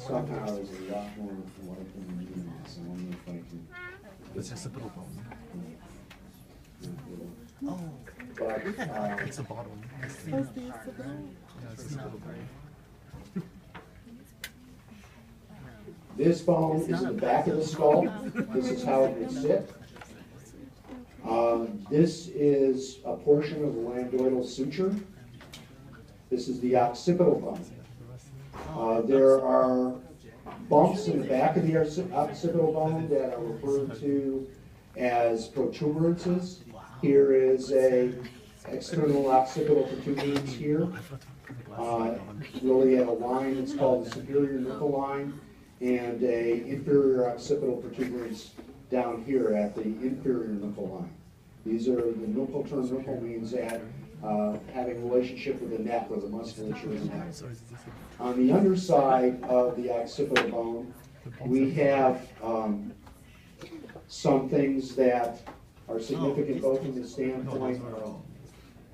somehow there's a lot more life in the meeting, so I wonder if I can. It's just a little bone. Oh, But, It's the bottom. Yeah, it's just a little bone. this bone is in the back of the skull. This is how it would sit. This is a portion of the lambdoidal suture. This is the occipital bone. There are bumps in the back of the occipital bone that are referred to as protuberances. Here is a external occipital protuberance here. Really at a line, it's called the superior nuchal line, and a inferior occipital protuberance down here at the inferior nuchal line. These are the nuchal term. Nuchal means that having a relationship with the neck or the musculature of the neck. On the underside of the occipital bone, we have some things that are significant both from the standpoint of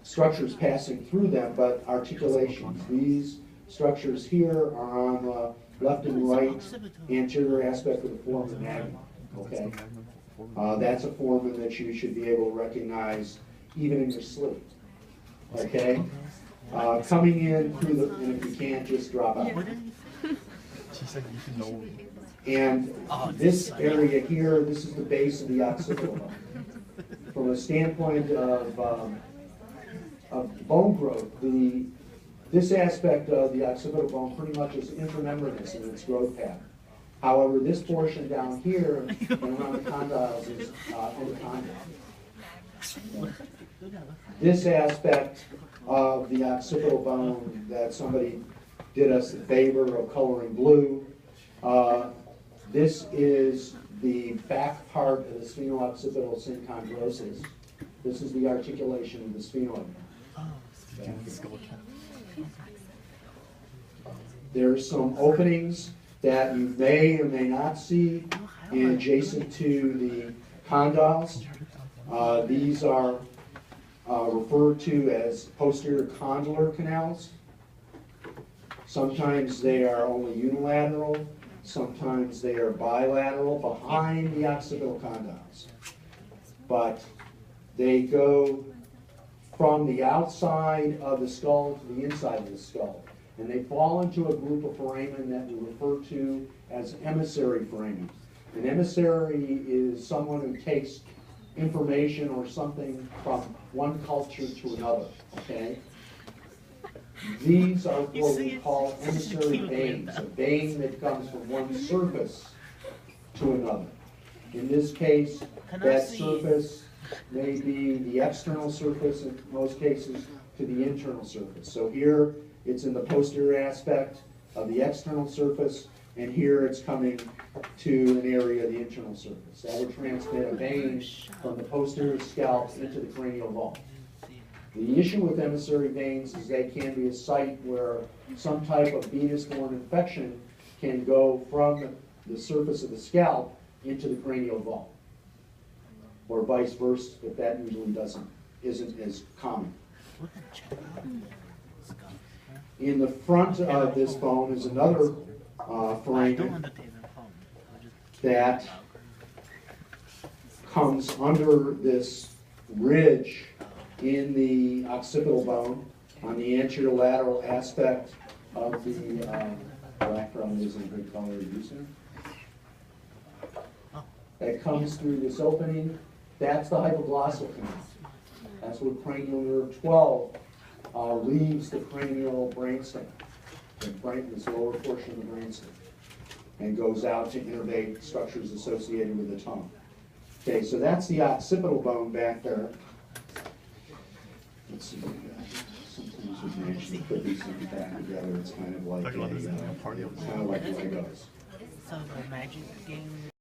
structures passing through them, but articulations. These structures here are on the left and right anterior aspect of the foramen magnum. Okay, that's a foramen that you should be able to recognize even in your sleep. Okay, coming in through the, and if you can't, just drop out. She said you can know. And this area here, this is the base of the occipital bone. From a standpoint of bone growth, this aspect of the occipital bone pretty much is intramembranous in its growth pattern. However, this portion down here and around the condyles is endocondyl. This aspect of the occipital bone that somebody did us the favor of coloring blue, this is the back part of the sphenooccipital synchondrosis. This is the articulation of the sphenoid. There's some openings that you may or may not see adjacent to the condyles. These are referred to as posterior condylar canals. Sometimes they are only unilateral, sometimes they are bilateral behind the occipital condyles. But they go from the outside of the skull to the inside of the skull. And they fall into a group of foramen that we refer to as emissary foramen. An emissary is someone who takes information or something from one culture to another, okay? These are what we call emissary veins, a vein that comes from one surface to another. In this case, that surface may be the external surface, in most cases, to the internal surface. So here, it's in the posterior aspect of the external surface, and here it's coming to an area of the internal surface. That would transmit a vein from the posterior scalp into the cranial vault. The issue with emissary veins is they can be a site where some type of venous-borne infection can go from the surface of the scalp into the cranial vault, or vice versa, if that usually isn't as common. In the front of this bone is another foramen that comes under this ridge in the occipital bone on the anterolateral aspect of the background isn't a good color to use here. That comes through this opening. That's the hypoglossal canal. That's where cranial nerve 12 leaves the cranial brainstem, this lower portion of the brainstem, and goes out to innervate structures associated with the tongue. Okay, so that's the occipital bone back there. Let's see. Sometimes we can actually put these things back together. It's kind of like Legos. So the magic game.